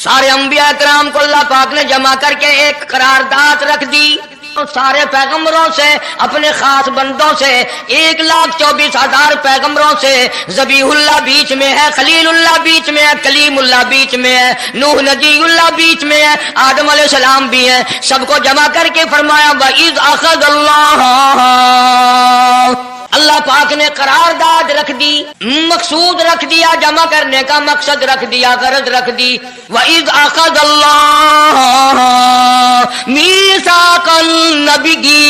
سارے انبیاء کرام کو اللہ پاک نے جمع کر کے ایک قرارداد رکھ دی، سارے پیغمبروں سے، اپنے خاص بندوں سے، 1,24,000 پیغمبروں سے، ذبیح اللہ بیچ میں ہے، خلیل اللہ بیچ میں ہے، کلیم اللہ بیچ میں ہے، نوح نجی اللہ بیچ میں ہے، آدم علیہ السلام بھی ہے، سب کو جمع کر کے فرمایا وَإِذْ أَخَذَ اللَّهُ، اللہ پاک نے قرارداد رکھ دی، مقصود رکھ دیا، جمع کرنے کا مقصد رکھ دیا، غرض رکھ دی، وَإِذْ أَخَذَ اللَّهُ مِيثَاقَ النَّبِيِّينَ،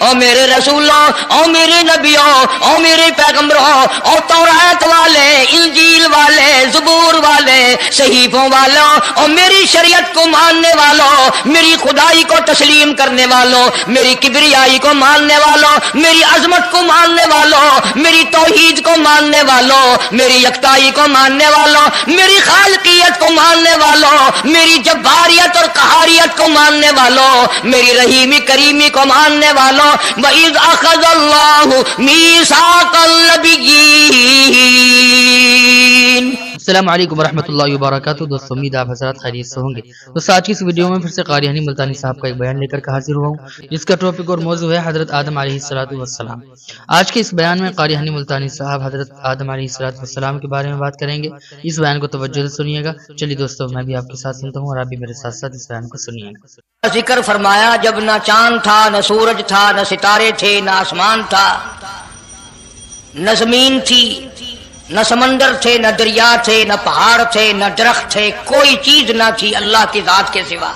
او میرے رسولوں، او میرے نبیوں، او میرے پیغمبروں، او توراۃ والے، انجیل والے، زبور والے، صحیفوں والوں، او میری شریعت کو ماننے والوں، میری خدائی کو تسلیم کرنے والوں، میری کبریائی کو ماننے والوں، میری عظمت کو ماننے والوں، میری توحید کو ماننے والوں، میری یکتائی کو ماننے والوں، میری خالقیت کو ماننے والوں، میری جباریت اور قہاریت کو ماننے والوں، میری رحیمی کریمی کو ماننے والوں، وَإِذْ أَخَذَ اللَّهُ مِيثَاقَ النَّبِيِّينَ۔ السلام علیکم ورحمۃ اللہ وبرکاتہ۔ دوستو امید آپ حضرات خیریت سے ہوں گے۔ تو آج کی اس ویڈیو میں پھر سے قاری ہنی ملتانی صاحب کا ایک بیان لے کر حاضر ہوا ہوں، جس کا ٹاپک اور موضوع ہے حضرت آدم علیہ السلام۔ آج کے اس بیان میں قاری ہنی ملتانی صاحب حضرت آدم علیہ السلام کے بارے میں بات کریں گے۔ اس بیان کو توجہ سے سنیے گا۔ چلیے دوستو میں بھی آپ کے ساتھ سنتا ہوں اور آپ بھی میرے ساتھ ساتھ اس بیان کو سنیے گا۔ ذکر فرمایا جب نہ چاند تھا، نہ سورج تھا، نہ ستارے تھے، نہ آسمان تھا، نہ زمین تھی، نہ سمندر تھے، نہ دریا تھے، نہ پہاڑ تھے، نہ درخت تھے، کوئی چیز نہ تھی اللہ کی ذات کے سوا۔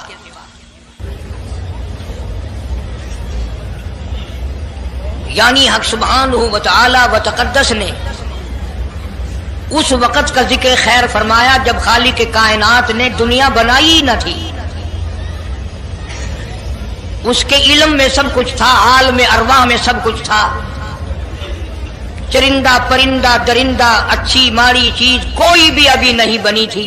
یعنی حق سبحانہ و تعالی و تقدس نے اس وقت کا ذکر خیر فرمایا جب خالق کائنات نے دنیا بنائی نہ تھی، اس کے علم میں سب کچھ تھا، عالم ارواح میں سب کچھ تھا، چرندہ پرندہ درندہ اچھی ماڑی چیز کوئی بھی ابھی نہیں بنی تھی۔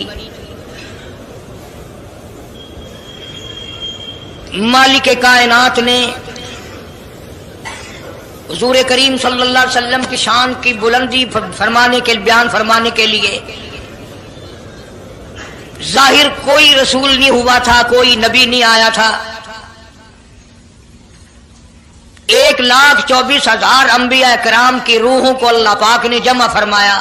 مالک کائنات نے حضور کریم صلی اللہ علیہ وسلم کی شان کی بلندی بیان فرمانے کے لیے ظاہر کوئی رسول نہیں ہوا تھا، کوئی نبی نہیں آیا تھا، 1,24,000 انبیاء کرام کی روحوں کو اللہ پاک نے جمع فرمایا۔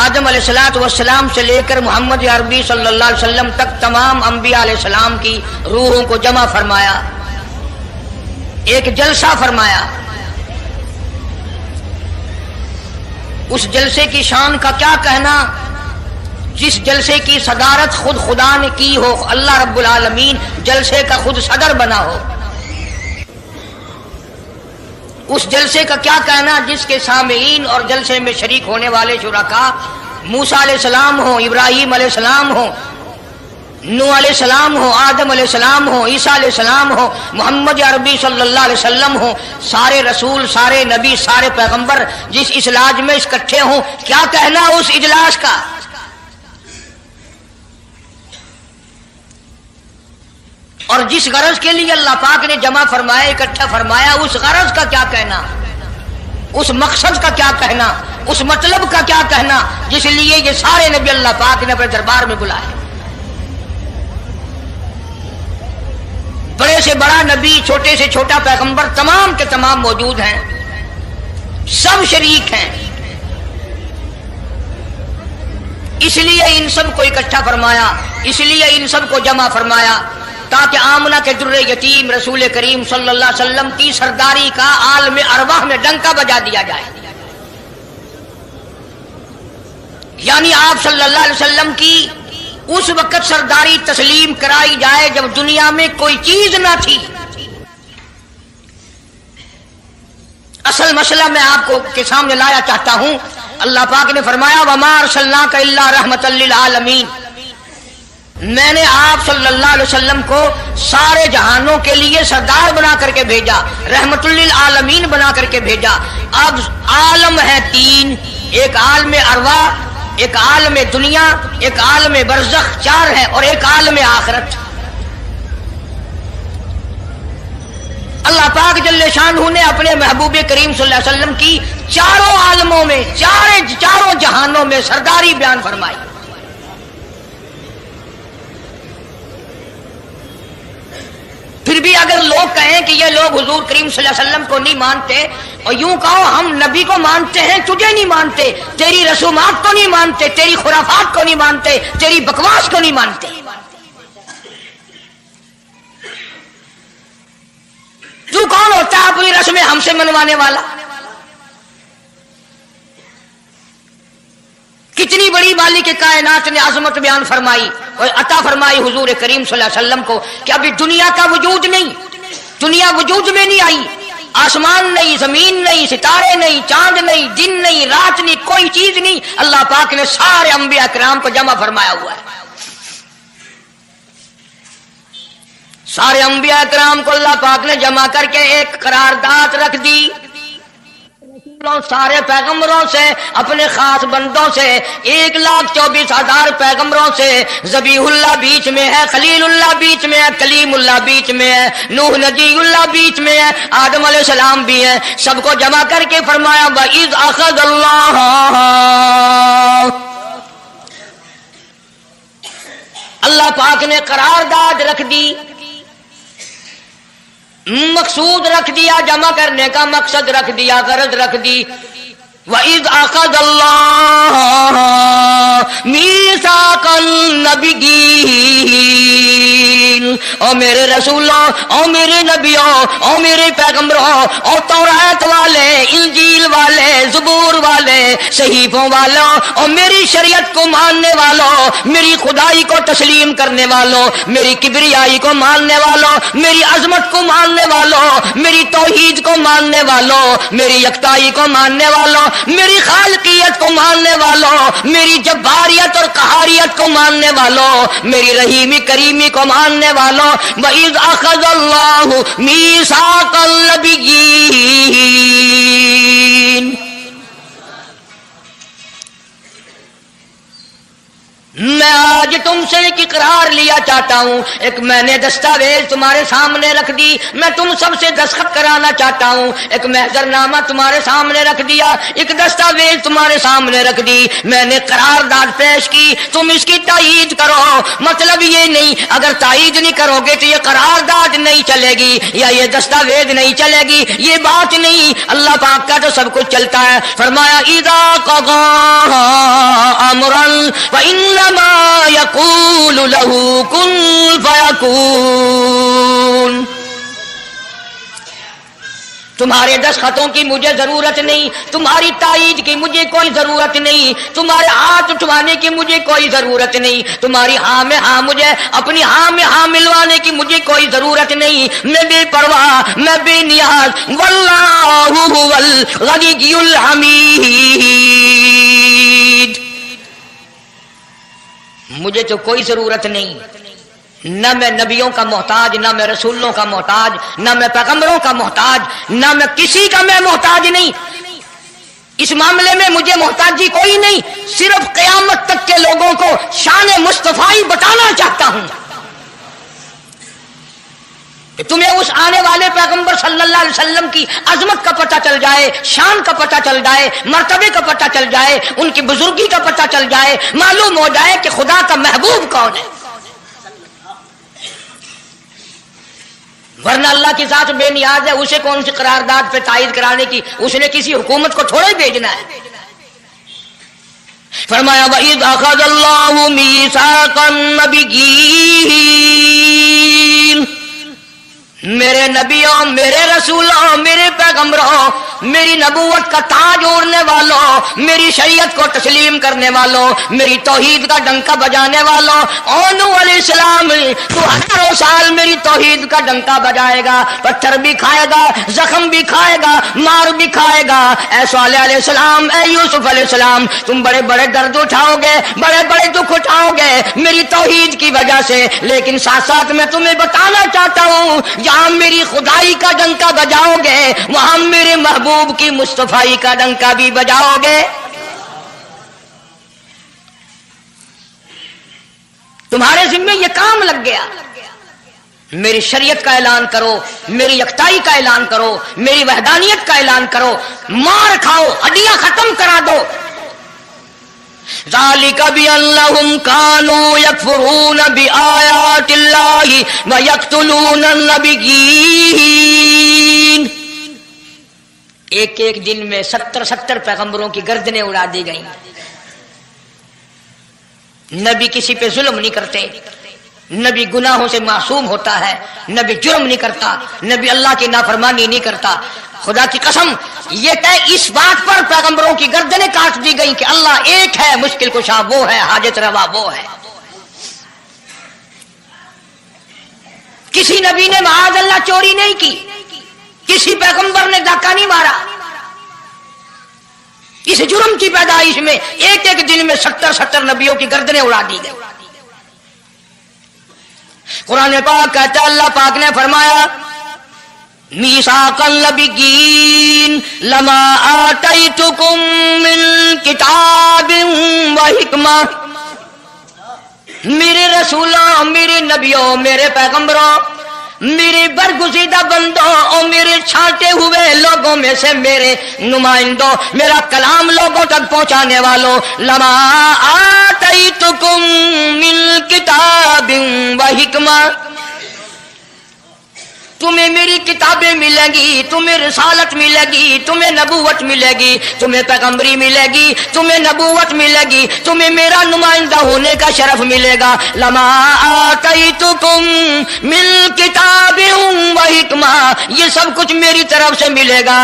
آدم علیہ السلام سے لے کر محمد عربی صلی اللہ علیہ وسلم تک تمام انبیاء علیہ السلام کی روحوں کو جمع فرمایا، ایک جلسہ فرمایا۔ اس جلسے کی شان کا کیا کہنا، جس جلسے کی صدارت خود خدا نے کی ہو، اللہ رب العالمین جلسے کا خود صدر بنا ہو۔ اس جلسے کا کیا کہنا جس کے سامعین اور جلسے میں شریک ہونے والے شرکاء موسیٰ علیہ السلام ہوں، ابراہیم علیہ السلام ہوں، نوح علیہ السلام ہوں، آدم علیہ السلام ہوں، عیسیٰ علیہ السلام ہوں، محمد عربی صلی اللہ علیہ وسلم ہوں، سارے رسول، سارے نبی، سارے پیغمبر جس اجلاس میں اکٹھے ہوں، کیا کہنا اس اجلاس کا؟ اور جس غرض کے لیے اللہ پاک نے جمع فرمایا، اکٹھا فرمایا، اس غرض کا کیا کہنا، اس مقصد کا کیا کہنا، اس مطلب کا کیا کہنا جس لیے یہ سارے نبی اللہ پاک نے اپنے دربار میں بلائے۔ بڑے سے بڑا نبی، چھوٹے سے چھوٹا پیغمبر، تمام کے تمام موجود ہیں، سب شریک ہیں، اس لیے ان سب کو اکٹھا فرمایا، اس لیے ان سب کو جمع فرمایا تاکہ آمنہ کے در یتیم رسول کریم صلی اللہ علیہ وسلم کی سرداری کا عالم ارواح میں ڈنکا بجا دیا جائے۔ یعنی آپ صلی اللہ علیہ وسلم کی اس وقت سرداری تسلیم کرائی جائے جب دنیا میں کوئی چیز نہ تھی۔ اصل مسئلہ میں آپ کو کے سامنے لایا چاہتا ہوں۔ اللہ پاک نے فرمایا وَمَا أَرْسَلْنَاكَ إِلَّا رَحْمَةً لِّلْعَالَمِينَ، میں نے آپ صلی اللہ علیہ وسلم کو سارے جہانوں کے لیے سردار بنا کر کے بھیجا، رحمت للعالمین بنا کر کے بھیجا۔ اب عالم ہے تین، ایک عالم ارواح، ایک عالم دنیا، ایک عالم برزخ، 4 ہے، اور ایک عالم آخرت۔ अल्लाह पाक जल्ले शानहू ने अपने महबूब करीम सल्लल्लाहु अलैहि वसल्लम की चारों आलमों में, चारों जहानों में सरदारी बयान फरमाई। फिर भी अगर लोग कहें कि ये लोग हुजूर करीम सल्लल्लाहु अलैहि वसल्लम को नहीं मानते और यूं कहो हम नबी को मानते हैं, तुझे नहीं मानते, तेरी रसूमात को नहीं मानते, तेरी खुराफात को नहीं मानते, तेरी बकवास को नहीं मानते। तू कौन होता है अपनी रस्में हमसे मनवाने वाला? कितनी बड़ी मालिक कायनात ने आजमत बयान फरमाई और अता फरमाई हुजूर करीम सल्लल्लाहु अलैहि वसल्लम को कि अभी दुनिया का वजूद नहीं, दुनिया वजूद में नहीं आई, आसमान नहीं, जमीन नहीं, सितारे नहीं, चांद नहीं, दिन नहीं, रात नहीं, कोई चीज नहीं। अल्लाह पाक ने सारे अंबिया किराम को जमा फरमाया हुआ है। सारे अंबिया किराम को अल्लाह पाक ने जमा करके एक करारदाद रख दी। सारे पैगंबरों से, अपने खास बंदों से, 1,24,000 पैगंबरों से, ज़बीहुल्लाह बीच में है, खलीलुल्लाह बीच में है, कलीमुल्लाह बीच में है, नूह नजीउल्लाह बीच में है, आदम अलैहिस्सलाम भी है। सबको जमा करके फरमाया वइज़ अख़ज़ल्लाह, अल्लाह पाक ने करारदाद रख दी, मकसूद रख दिया, जमा करने का मकसद रख दिया, गरज रख दी। वइज़ अख़ज़ल्लाह मीसाक़न नबिय्यीन, ओ मेरे रसूलों, ओ मेरे नबियों, ओ मेरे पैगंबरों, ओ तौरात वाले, इंजील वाले, ज़बूर वाले, सहीफों वालों, और मेरी शरीयत को मानने वालों, मेरी खुदाई को तस्लीम करने वालों, मेरी किबरियाई को मानने वालों, मेरी अजमत को मानने वालों, मेरी तौहीद को मानने वालों, मेरी यकताई को मानने वालों, मेरी खालकियत को मानने वालों, मेरी जब्बारियत और कहारियत को मानने वालों, मेरी रहीमी करीमी को मानने वालों, वइज़ अख़ज़ल्लाहु मीसाक़ल नबिय्यीन, मैं आज तुमसे एक इकरार लिया चाहता हूं, एक मैंने दस्तावेज तुम्हारे सामने रख दी, मैं तुम सबसे दस्तखत कराना चाहता हूं, एक महजरनामा तुम्हारे सामने रख दिया, एक दस्तावेज तुम्हारे सामने रख दी, मैंने करारदाद पेश की, तुम इसकी तायीद करो। मतलब ये नहीं, अगर तायीद नहीं करोगे तो ये करारदाद नहीं चलेगी या ये दस्तावेज नहीं चलेगी, ये बात नहीं। अल्लाह पाक का तो सब कुछ चलता है। फरमाया इज़ा क़ज़ा अमरन फ़इन्नमा यक़ूलु लहू कुन फ़यकून। तुम्हारे दस्तखतों की मुझे जरूरत नहीं, तुम्हारी तायीद की मुझे कोई जरूरत नहीं, तुम्हारे हाथ उठवाने की मुझे कोई जरूरत नहीं, तुम्हारी हाँ में हाँ, मुझे अपनी हाँ में हाँ मिलवाने की मुझे कोई जरूरत नहीं। मैं बेपरवाह, मैं बेनियाज, वल्लाहु हुवल गनियुल हमीद, मुझे तो कोई जरूरत नहीं, न मैं नबियों का मोहताज, न मैं रसूलों का मोहताज, न मैं पैगंबरों का मोहताज, न मैं किसी का मैं मोहताज नहीं। इस मामले में मुझे मोहताजी कोई नहीं, सिर्फ क़यामत तक के लोगों को शान मुस्तफाई बताना चाहता हूं। तुम्हें उस आने वाले पैगंबर सल्लल्लाहु अलैहि वसल्लम की अजमत का पता चल जाए, शान का पता चल जाए, मर्तबे का पता चल जाए, उनकी बुजुर्गी का पता चल जाए, मालूम हो जाए कि खुदा का महबूब कौन है। वरना अल्लाह की जात बेनियाज है, उसे कौन सी करारदाद पे तायीद कराने की, उसने किसी हुकूमत को थोड़ा ही भेजना है। फरमाया वइज़ अख़ज़ल्लाहु मीसाक़न नबिय्यीन, मेरे नबियों, मेरे रसूलों, मेरे पैगंबरों, मेरी नबूवत का ताज ओढ़ने वालों, मेरी शरीयत को तस्लीम करने वालों, मेरी तौहीद का डंका बजाने वालों, और नूह अलैहिस्सलाम तू हजारों साल मेरी तौहीद का डंका बजाएगा, पत्थर भी खाएगा, जख्म भी खाएगा, मार भी खाएगा। ऐ सालेह अलैहिस्सलाम, ऐ यूसुफ अलैहिस्सलाम, तुम बड़े बड़े दर्द उठाओगे, बड़े बड़े दुख उठाओगे मेरी तौहीद की वजह से, लेकिन साथ साथ मैं तुम्हें बताना चाहता हूं, जहां मेरी खुदाई का डंका बजाओगे वहां मेरे महबूब की मुस्तफाई का डंका भी बजाओगे। तुम्हारे जिम्मे ये काम लग गया। میری شریعت کا اعلان کرو، میری یکتائی کا اعلان کرو، میری وحدانیت کا اعلان کرو، مار کھاؤ، ہڈیاں ختم کرا دو۔ ذالک بأنہم کانوا یکفرون بآیات اللہ ویقتلون النبیین۔ ایک ایک دن میں 70 پیغمبروں کی گردنیں اڑا دی گئیں۔ نبی کسی پہ ظلم نہیں کرتے، نبی گناہوں سے معصوم ہوتا ہے، نبی جرم نہیں کرتا، نبی اللہ کی نافرمانی نہیں کرتا۔ خدا کی قسم یہ طے اس بات پر پیغمبروں کی گردنیں کاٹ دی گئی کہ اللہ ایک ہے، مشکل کشا وہ ہے، حاجت روا وہ ہے۔ کسی نبی نے معاذ اللہ چوری نہیں کی، کسی پیغمبر نے ڈاکہ نہیں مارا۔ اس جرم کی پیدائش میں ایک ایک دن میں 70 نبیوں کی گردنیں اڑا دی گئی۔ قرآن پاک کہتا ہے، اللہ پاک نے فرمایا میثاق النبیین لما آتیتکم من کتاب و حکمہ، میرے رسولوں، میرے نبیوں، میرے پیغمبروں، میرے برگزیدہ بندوں اور میرے چھانٹے ہوئے لوگوں میں سے میرے نمائندوں، میرا کلام لوگوں تک پہنچانے والوں، لما آتیتکم من کتاب و حکمہ، تمہیں میری کتابیں ملیں گی، تمہیں رسالت ملے گی، تمہیں نبوت ملے گی، تمہیں پیغمبری ملے گی، تمہیں نبوت ملے گی، تمہیں میرا نمائندہ ہونے کا شرف ملے گا۔ لما آتیتکم من کتاب و حکمہ، یہ سب کچھ میری طرف سے ملے گا۔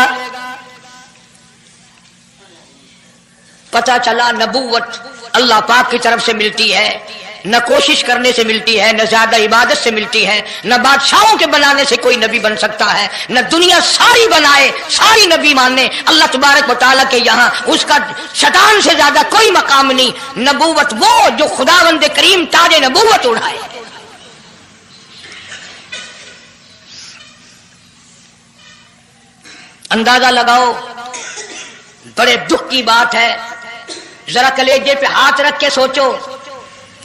پتہ چلا نبوت اللہ پاک کی طرف سے ملتی ہے، نہ کوشش کرنے سے ملتی ہے، نہ زیادہ عبادت سے ملتی ہے، نہ بادشاہوں کے بنانے سے کوئی نبی بن سکتا ہے، نہ دنیا ساری بنائے ساری نبی مانے اللہ تبارک و تعالیٰ کے یہاں اس کا شیطان سے زیادہ کوئی مقام نہیں۔ نبوت وہ جو خداوند کریم تاج نبوت اڑائے۔ اندازہ لگاؤ، بڑے دکھ کی بات ہے، ذرا کلیجے پہ ہاتھ رکھ کے سوچو،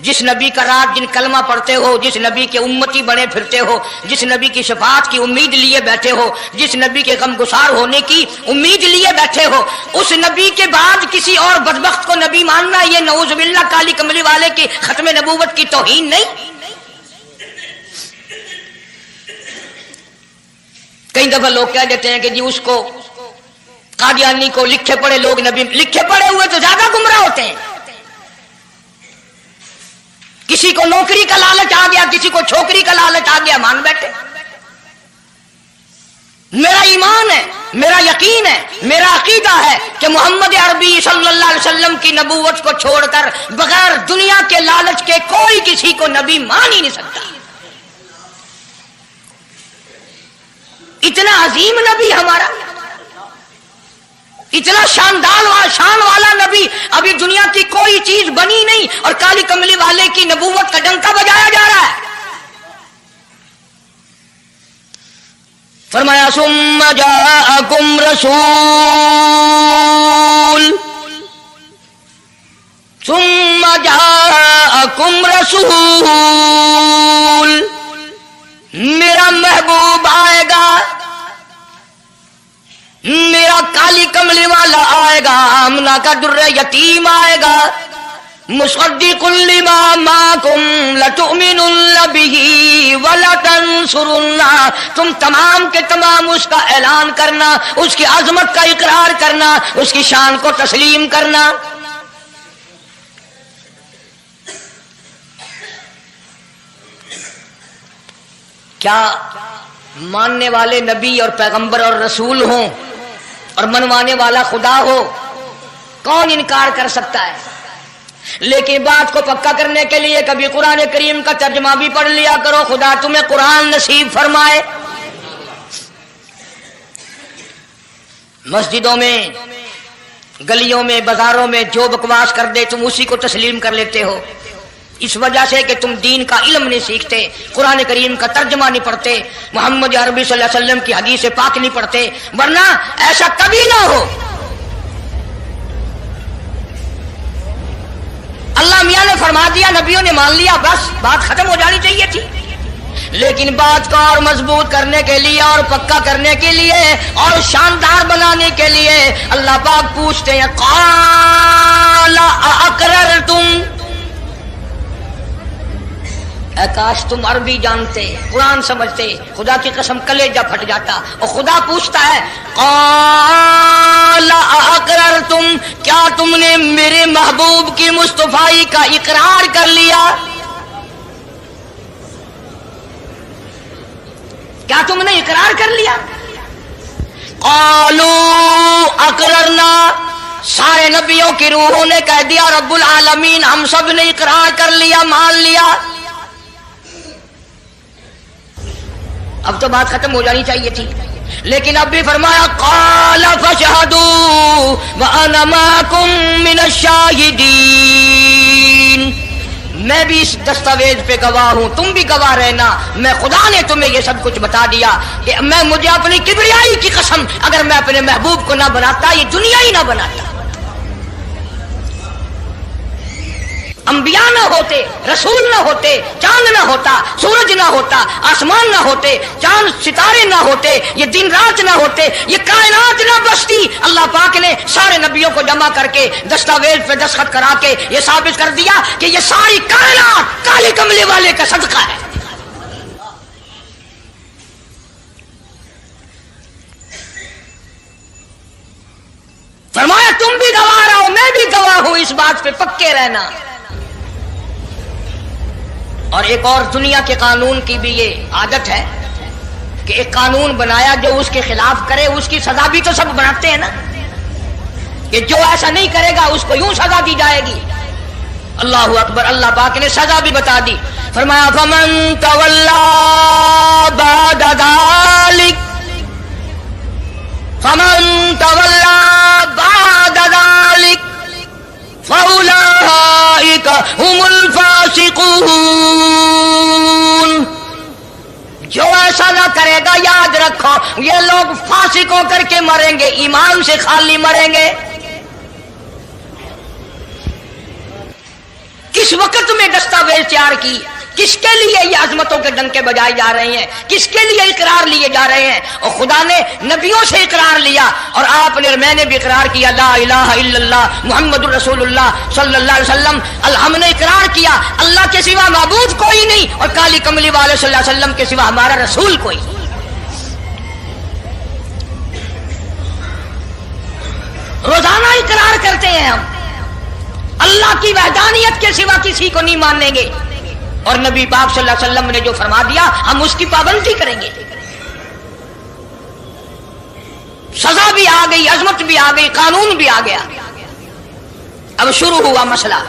جس نبی کا رات دن کلمہ پڑھتے ہو، جس نبی کے امتی بنے پھرتے ہو، جس نبی کی شفاعت کی امید لیے بیٹھے ہو، جس نبی کے غم گسار ہونے کی امید لیے بیٹھے ہو، اس نبی کے بعد کسی اور بدبخت کو نبی ماننا یہ نعوذ باللہ کالی کملی والے کی ختم نبوت کی توہین نہیں؟ کئی دفعہ لوگ کہہ دیتے ہیں کہ جی اس کو قادیانی کو لکھے پڑھے لوگ نبی، لکھے پڑھے ہوئے تو زیادہ گمراہ ہوتے ہیں۔ کسی کو نوکری کا لالچ آ گیا، کسی کو چھوکری کا لالچ آ گیا، مان بیٹھے۔ میرا ایمان ہے، میرا یقین ہے، میرا عقیدہ ہے کہ محمد عربی صلی اللہ علیہ وسلم کی نبوت کو چھوڑ کر بغیر دنیا کے لالچ کے کوئی کسی کو نبی مان ہی نہیں سکتا۔ اتنا عظیم نبی ہمارا، اتنا شان والا نبی، ابھی دنیا کی کوئی چیز بنی نہیں اور کالی کملی والے کی نبوت کا ڈنکا بجایا جا رہا ہے۔ فرمایا ثم جاءکم رسول، میرا محبوب آئے گا، میرا کالی کملی والا آئے گا، آمنہ کا در یتیم آئے گا، مصدق لما معکم لتؤمنن بہ ولتنصرنہ، تم تمام کے تمام اس کا اعلان کرنا، اس کی عظمت کا اقرار کرنا، اس کی شان کو تسلیم کرنا۔ کیا ماننے والے نبی اور پیغمبر اور رسول ہوں اور منوانے والا خدا ہو؟ کون انکار کر سکتا ہے؟ لیکن بات کو پکا کرنے کے لیے کبھی قرآن کریم کا ترجمہ بھی پڑھ لیا کرو، خدا تمہیں قرآن نصیب فرمائے۔ مسجدوں میں، گلیوں میں، بازاروں میں جو بکواس کر دے تم اسی کو تسلیم کر لیتے ہو، اس وجہ سے کہ تم دین کا علم نہیں سیکھتے، قرآن کریم کا ترجمہ نہیں پڑھتے، محمد عربی صلی اللہ علیہ وسلم کی حدیث پاک نہیں پڑھتے، ورنہ ایسا کبھی نہ ہو۔ اللہ میاں نے فرما دیا، نبیوں نے مان لیا، بس بات ختم ہو جانی چاہیے تھی۔ لیکن بات کو اور مضبوط کرنے کے لیے اور پکا کرنے کے لیے اور شاندار بنانے کے لیے اللہ پاک پوچھتے ہیں قال اقررتم، اے کاش تم عربی جانتے، قرآن سمجھتے، خدا کی قسم کلیجہ پھٹ جاتا۔ اور خدا پوچھتا ہے قال اقررتم، کیا تم نے میرے محبوب کی مصطفائی کا اقرار کر لیا؟ کیا تم نے اقرار کر لیا؟ قالوا اقررنا، سارے نبیوں کی روحوں نے کہہ دیا رب العالمین ہم سب نے اقرار کر لیا، مان لیا۔ اب تو بات ختم ہو جانی چاہیے تھی، لیکن اب بھی فرمایا قال فاشهدوا وانا معكم من الشاهدين، میں بھی اس دستاویز پہ گواہ ہوں، تم بھی گواہ رہنا، میں خدا نے تمہیں یہ سب کچھ بتا دیا کہ میں مجھے اپنی کبریائی کی قسم اگر میں اپنے محبوب کو نہ بناتا یہ دنیا ہی نہ بناتا، انبیاء نہ ہوتے، رسول نہ ہوتے، چاند نہ ہوتا، سورج نہ ہوتا، آسمان نہ ہوتے، چاند ستارے نہ ہوتے، یہ دن رات نہ ہوتے، یہ کائنات نہ بستی، اللہ پاک نے سارے نبیوں کو جمع کر کے دستاویز پہ دستخط کرا کے یہ ثابت کر دیا کہ یہ ساری کائنات کالے کملے والے کا صدقہ ہے۔ فرمایا تم بھی گواہ رہو، میں بھی گواہ ہوں، اس بات پہ پکے رہنا۔ اور ایک اور دنیا کے قانون کی بھی یہ عادت ہے کہ ایک قانون بنایا جو اس کے خلاف کرے اس کی سزا بھی تو سب بناتے ہیں نا، کہ جو ایسا نہیں کرے گا اس کو یوں سزا دی جائے گی۔ اللہ اکبر، اللہ پاک نے سزا بھی بتا دی، فرمایا فمن تولا بعد ذلک، فمن تولا بعد ذلک فَأُولَٰئِكَ هُمُ الْفَاسِقُونَ، جو ایسا نہ کرے گا یاد رکھو یہ لوگ فاسق ہو کر کے مریں گے، ایمان سے خالی مریں گے۔ کس وقت میں دستاویز تیار کی، کس کے لیے یہ عظمتوں کے ڈنکے بجائے جا رہے ہیں، کس کے لیے اقرار لیے جا رہے ہیں؟ اور خدا نے نبیوں سے اقرار لیا اور آپ نے، میں نے بھی اقرار کیا لا الہ الا اللہ محمد الرسول اللہ صلی اللہ علیہ وسلم، ہم نے اقرار کیا اللہ کے سوا معبود کوئی نہیں اور کالی کملی والے صلی اللہ علیہ وسلم کے سوا ہمارا رسول کوئی۔ روزانہ اقرار کرتے ہیں ہم اللہ کی وحدانیت کے سوا کسی کو نہیں مانیں گے، اور نبی پاک صلی اللہ علیہ وسلم نے جو فرما دیا ہم اس کی پابندی کریں گے۔ سزا بھی آ گئی، عظمت بھی آ گئی، قانون بھی آ گیا۔ اب شروع ہوا مسئلہ،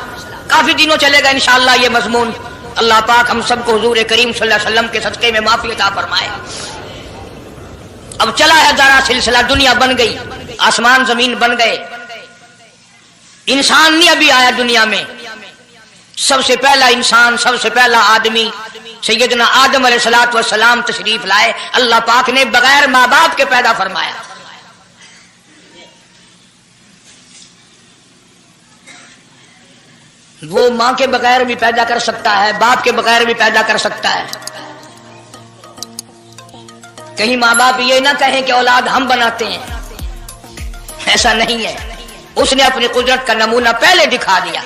کافی دنوں چلے گا انشاءاللہ یہ مضمون۔ اللہ پاک ہم سب کو حضور کریم صلی اللہ علیہ وسلم کے صدقے میں معافی عطا فرمائے۔ اب چلا ہے ذرا سلسلہ، دنیا بن گئی، آسمان زمین بن گئے، انسان نہیں ابھی آیا دنیا میں۔ سب سے پہلا انسان، سب سے پہلا آدمی سیدنا آدم علیہ الصلوۃ والسلام تشریف لائے، اللہ پاک نے بغیر ماں باپ کے پیدا فرمایا۔ وہ ماں کے بغیر بھی پیدا کر سکتا ہے، باپ کے بغیر بھی پیدا کر سکتا ہے۔ کہیں ماں باپ یہ نہ کہیں کہ اولاد ہم بناتے ہیں، ایسا نہیں ہے، اس نے اپنی قدرت کا نمونہ پہلے دکھا دیا۔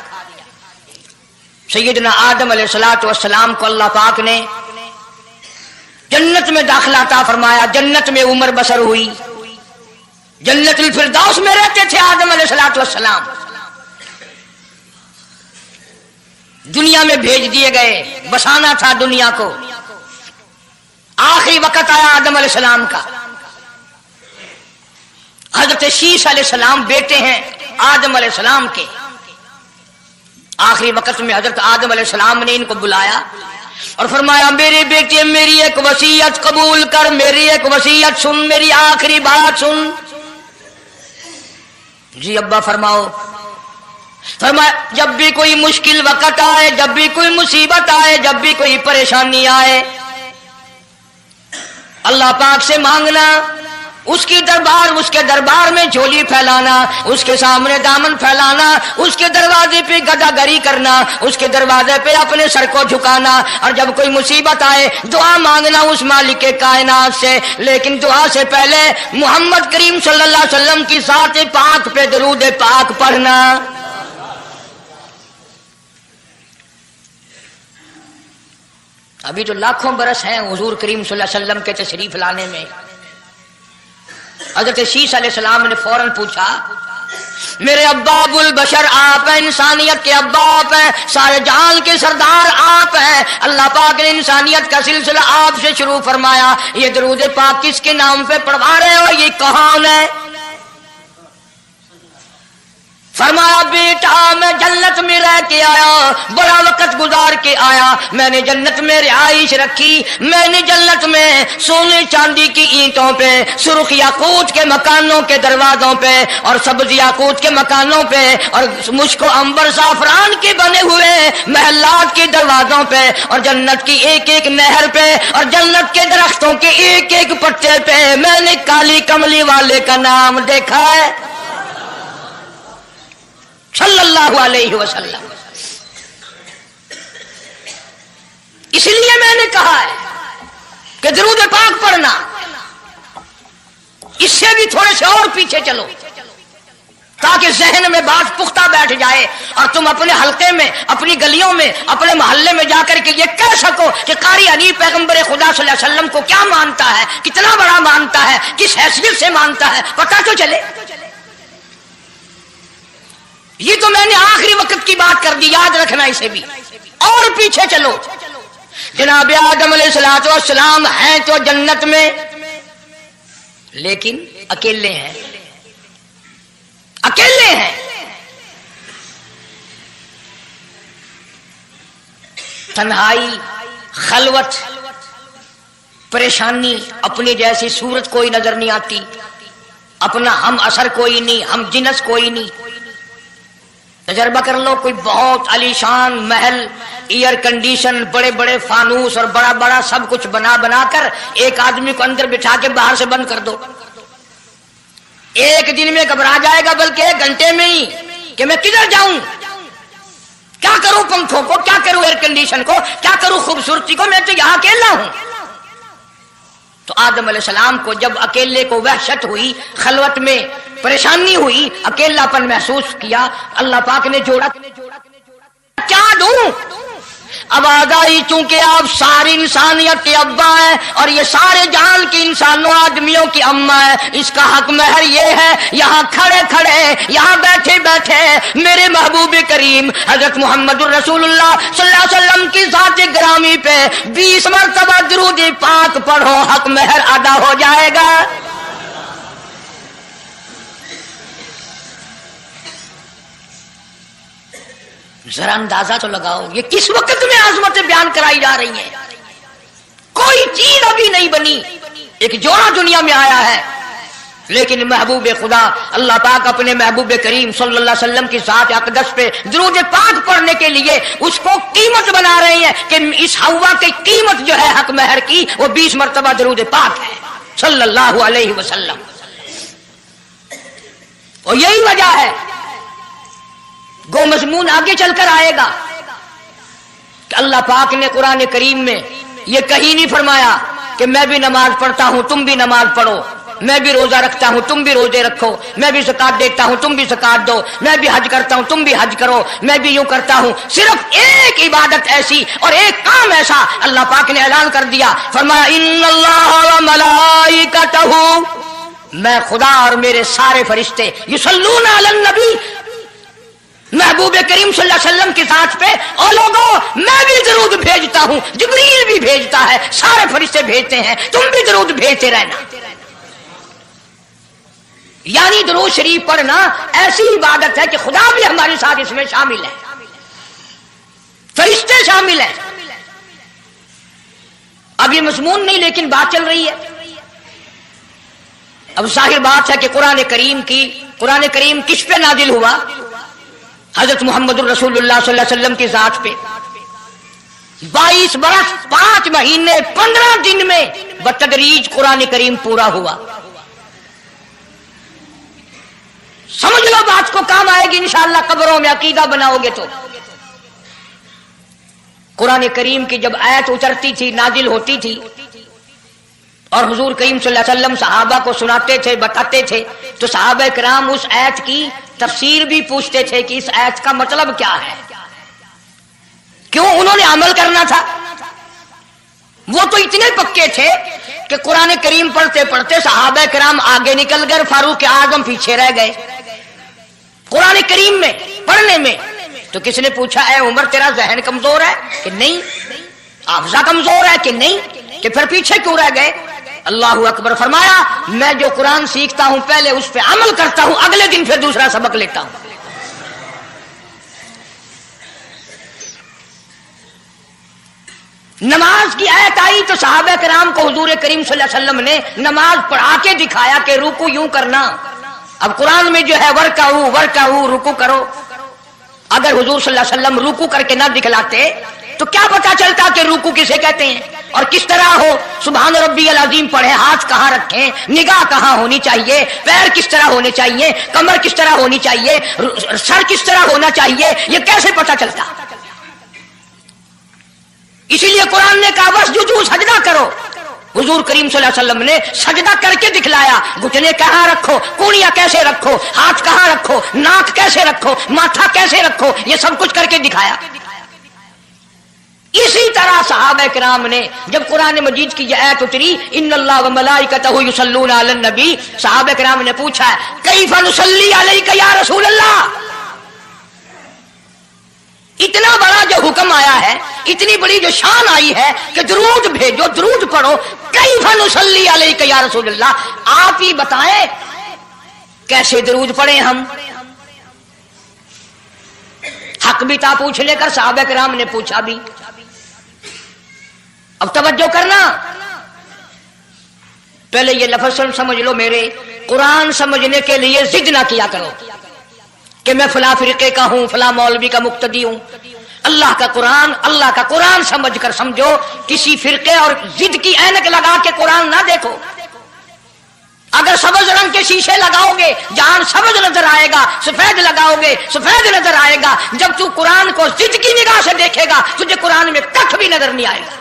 سیدنا آدم علیہ الصلوۃ والسلام کو اللہ پاک نے جنت میں داخلہ عطا فرمایا، جنت میں عمر بسر ہوئی، جنت الفردوس میں رہتے تھے آدم علیہ الصلوۃ والسلام۔ دنیا میں بھیج دیے گئے، بسانا تھا دنیا کو۔ آخری وقت آیا آدم علیہ السلام کا۔ حضرت شیش علیہ السلام بیٹے ہیں آدم علیہ السلام کے۔ آخری وقت میں حضرت آدم علیہ السلام نے ان کو بلایا اور فرمایا میرے بیٹے میری ایک وصیت قبول کر، میری ایک وصیت سن، میری آخری بات سن۔ جی ابا فرماؤ۔ فرمایا جب بھی کوئی مشکل وقت آئے، جب بھی کوئی مصیبت آئے، جب بھی کوئی پریشانی آئے، اللہ پاک سے مانگنا उसके दरबार में झोली फैलाना, उसके सामने दामन फैलाना, उसके दरवाजे पे गदागरी करना, उसके दरवाजे पे अपने सर को झुकाना, और जब कोई मुसीबत आए दुआ मांगना उस मालिक के कायनात से। लेकिन दुआ से पहले मोहम्मद करीम सल्लल्लाहु अलैहि वसल्लम की साथ पाक पे दरूद पाक पढ़ना। अभी तो लाखों बरस हैं हुजूर करीम सल्लल्लाहु अलैहि वसल्लम के तशरीफ लाने में। हजरत शीश अलैहिस्सलाम ने फौरन पूछा, मेरे अब्बा अबुल बशर आप हैं, इंसानियत के अब्बा आप हैं, सारे जहान के सरदार आप हैं। अल्लाह पाक ने इंसानियत का सिलसिला आपसे शुरू फरमाया, ये दरूद पाक किसके नाम पे पढ़वा रहे हो, ये कौन है? फरमाया, बेटा मैं जन्नत में रह के आया, बड़ा वक्त गुजार के आया, मैंने जन्नत में रिहाइश रखी, मैंने जन्नत में सोने चांदी की ईंटों पे, सुर्ख याकूत के मकानों के दरवाजों पे और सब्ज याकूत के मकानों पे और मुश्को अंबर साफरान के बने हुए महलात के दरवाजों पे और जन्नत की एक एक नहर पे और जन्नत के दरख्तों के एक एक पत्ते पे मैंने काली कमली वाले का नाम देखा है सल्लल्लाहु अलैहि वसल्लम। इसलिए मैंने कहा है कि दरूद पाक पढ़ना, इससे भी थोड़े से और पीछे चलो ताकि जहन में बात पुख्ता बैठ जाए और तुम अपने हल्के में, अपनी गलियों में, अपने मोहल्ले में जाकर के ये कह सको कि कारी हनीफ पैगंबर खुदा सल्लल्लाहु अलैहि वसल्लम को क्या मानता है, कितना बड़ा मानता है, किस हैसियत से मानता है, पता तो चले। ये तो मैंने आखिरी वक्त की बात कर दी, याद रखना इसे भी। और पीछे चलो, जनाब आदम अलैहिस्सलाम हैं तो जन्नत में, लेकिन अकेले हैं, अकेले हैं। तन्हाई, खलवत, परेशानी, अपनी जैसी सूरत कोई नजर नहीं आती, अपना हम असर कोई नहीं, हम जिनस कोई नहीं। तजर्बा कर लो, कोई बहुत आलीशान महल, एयर कंडीशन, बड़े बड़े फानूस और बड़ा बड़ा सब कुछ बना बना कर एक आदमी को अंदर बिठा के बाहर से बंद कर दो, एक दिन में घबरा जाएगा, बल्कि एक घंटे में ही कि मैं किधर जाऊं, क्या करूं पंखों को, क्या करूं एयर कंडीशन को, क्या करूं खूबसूरती को, मैं तो यहां अकेला हूं। तो आदम अलैहिस्सलाम को जब अकेले को वहशत हुई, खलवत में परेशानी हुई, अकेलापन महसूस किया, अल्लाह पाक ने जोड़ा, क्या दूं? अब आगाही, चूंकि आप सारी इंसानियत के अब्बा हैं और ये सारे जहान के इंसानों आदमियों की अम्मा है, इसका हक महर ये है, यहाँ खड़े खड़े, यहाँ बैठे बैठे मेरे महबूब करीम हजरत मोहम्मद रसूलुल्लाह सल्लल्लाहु अलैहि वसल्लम की ज़ात ग्रामी पे 20 मरतबा दुरूद पाक पढ़ो, हक महर अदा हो जाएगा। जरा अंदाजा तो लगाओ, ये किस वक्त में आजमतें बयान कराई जा रही हैं। कोई चीज अभी नहीं बनी, एक जोड़ा दुनिया में आया है, लेकिन महबूब खुदा अल्लाह पाक अपने महबूब करीम सल्लल्लाहु अलैहि वसल्लम की ज़ात अक़दस पे दुरूद पाक पढ़ने के लिए उसको कीमत बना रहे हैं कि इस हवा की कीमत जो है हक महर की, वो 20 मरतबा दुरूद पाक है सल्लल्लाहु अलैहि वसल्लम। और यही वजह है, गो मजमून आगे चलकर आएगा कि अल्लाह पाक ने कुरान करीम में ये कहीं नहीं फरमाया कि मैं भी नमाज पढ़ता हूं तुम भी नमाज पढ़ो, मैं भी रोजा रखता हूं तुम भी रोजे रखो, मैं भी ज़कात देता हूं तुम भी ज़कात दो, मैं भी हज करता हूं तुम भी हज करो, मैं भी यूं करता हूं। सिर्फ एक इबादत ऐसी और एक काम ऐसा अल्लाह पाक ने ऐलान कर दिया, फरमाया इन्नल्लाह व मलाइकतहू, मैं खुदा और मेरे सारे फरिश्ते युसल्लूना अलन नबी, महबूब करीम सल्लल्लाहु अलैहि वसल्लम के साथ पे, और लोगों मैं भी दरूद भेजता हूं, जिब्रील भी भेजता है, सारे फरिश्ते भेजते हैं, तुम भी दरूद भेजते रहना। यानी दरूद शरीफ पढ़ना ऐसी इबादत है कि खुदा भी हमारे साथ इसमें शामिल है, फरिश्ते शामिल हैं। अब ये मजमून नहीं, लेकिन बात चल रही है। अब जाहिर बात है कि कुरान करीम किस पे नाजिल हुआ? हजरत मोहम्मद रसूलुल्लाह सल्लल्लाहु अलैहि वसल्लम की जात पे 22 बरस 5 महीने 15 दिन में बतदरीज कुरान करीम पूरा हुआ। समझ लो बात को, काम आएगी इंशाअल्लाह कब्रों में अकीदा बनाओगे तो। कुरान करीम की जब आयत उतरती थी, नाजिल होती थी, और हुजूर करीम सल्लल्लाहु अलैहि वसल्लम सहाबा को सुनाते थे, बताते थे, तो सहाबा किराम उस आयत की तफसीर भी पूछते थे कि इस आयत का मतलब क्या है। क्यों? उन्होंने अमल करना था। वो तो इतने पक्के थे कि कुरान करीम पढ़ते पढ़ते सहाबा किराम आगे निकल गए, फारूक आजम पीछे रह गए कुरान करीम में पढ़ने में। तो किसने पूछा, ऐ उमर तेरा जहन कमजोर है कि नहीं, हाफजा कमजोर है कि नहीं, कि फिर पीछे क्यों रह गए? अल्लाहु अकबर फरमाया, मैं जो कुरान सीखता हूं पहले उस पर अमल करता हूं, अगले दिन फिर दूसरा सबक लेता हूं। नमाज की आयत आई तो सहाबा किराम को हुजूर करीम सल्लल्लाहु अलैहि वसल्लम ने नमाज पढ़ा के दिखाया कि रुकू यूं करना। अब कुरान में जो है वर्काऊ रुकू करो, अगर हुजूर सल्लल्लाहु अलैहि वसल्लम रुकू करके ना दिखलाते तो क्या पता चलता कि रुकू किसे कहते हैं और किस तरह हो। सुभान रब्बियल अज़ीम पढ़े, हाथ कहाँ रखें, निगाह कहाँ होनी चाहिए, पैर किस तरह होने चाहिए, कमर किस तरह होनी चाहिए, सर किस तरह होना चाहिए, ये कैसे पता चलता? इसीलिए कुरान ने कहा वस्जुदू, सजदा करो। हुजूर करीम सल्लल्लाहु अलैहि वसल्लम ने सजदा करके दिखलाया, घुटने कहाँ रखो, कूड़ियां कैसे रखो, हाथ कहाँ रखो, नाक कैसे रखो, माथा कैसे रखो, ये सब कुछ करके दिखाया। इसी तरह सहाबा किराम ने जब कुरान मजीद की आयत उतरी, इन्नल्लाह व मलाइकतहु युसल्लूना अलन नबी, सहाबा किराम ने पूछा, कैफ नुसल्ली अलैका या रसूल अल्लाह। इतना बड़ा जो हुक्म आया है, इतनी बड़ी जो शान आई है कि दरूद भेजो, दरूद पढ़ो, कैफ नुसल्ली अलैका या रसूल अल्लाह, आप ही बताएं कैसे दरूद पढ़े हम। हक भी था पूछने का, सहाबा किराम ने पूछा भी। अब तवज्जो करना, पहले ये लफ्ज़ समझ लो मेरे, कुरान समझने के लिए जिद ना किया करो कि मैं फला फिरके का हूं, फला मौलवी का मुक्तदी हूं। अल्लाह का कुरान समझ कर समझो, किसी फिरके और जिद की ऐनक लगा के कुरान ना देखो। अगर सबज रंग के शीशे लगाओगे जहां सबज नजर आएगा, सफेद लगाओगे सफेद नजर आएगा। जब तू कुरान को जिद की निगाह से देखेगा तुझे कुरान में कख भी नजर नहीं आएगा।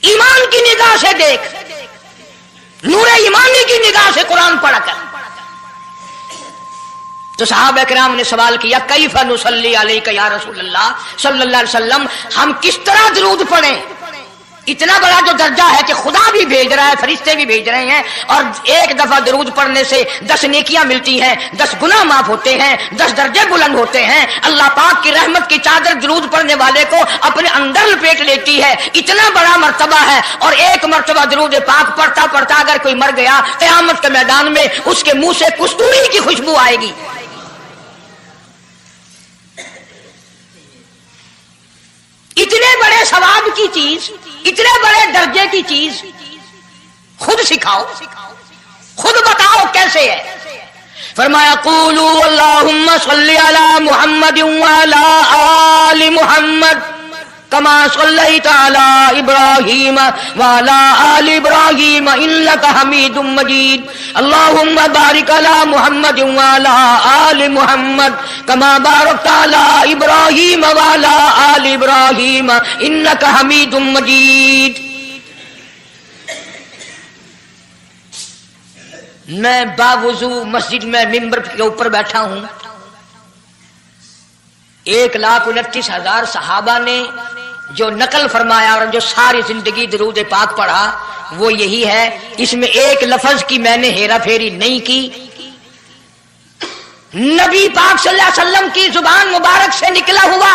ईमान की निगाह से देख, नूरे ईमानी की निगाह से कुरान पढ़ कर। तो सहाबा किराम ने सवाल किया, कैफ़ नुसल्ली अलैका या रसूल अल्लाह सल्लल्लाहु अलैहि वसल्लम, हम किस तरह दरूद पढ़ें। इतना बड़ा जो दर्जा है कि खुदा भी भेज रहा है, फरिश्ते भी भेज रहे हैं, और एक दफा दरूद पढ़ने से 10 नेकियां मिलती हैं, 10 गुनाह माफ होते हैं, 10 दर्जे बुलंद होते हैं। अल्लाह पाक की रहमत की चादर दरूद पढ़ने वाले को अपने अंदर लपेट लेती है। इतना बड़ा मर्तबा है, और एक मर्तबा दरूद पाक पढ़ता पढ़ता अगर कोई मर गया, क़यामत के मैदान में उसके मुंह से कस्तूरी की खुशबू आएगी। इतने बड़े सवाब की चीज, इतने बड़े दर्जे की चीज खुद सिखाओ, खुद बताओ कैसे है। फरमाया, क़ूलू अल्लाहुम्मा सल्लि अला मुहम्मद व अला आलि मुहम्मद कमा सल्लैता अला इब्राहीम व अला आलि इब्राहीम इन्नका हमीदुम मजीद। अल्लाहुम्मा बारिक अला मुहम्मद व अला आलि मुहम्मद कमा बारकता अला इब्राहीम व अला आलि इब्राहीम इन्नका हमीदुम मजीद। मैं बावुजू मस्जिद में मिंबर के ऊपर बैठा हूं, 1,29,000 सहाबा ने जो नकल फरमाया और जो सारी जिंदगी दरूद पाक पढ़ा वो यही है। इसमें एक लफ्ज की मैंने हेरा फेरी नहीं की। नबी पाक सल्लल्लाहु अलैहि वसल्लम की जुबान मुबारक से निकला हुआ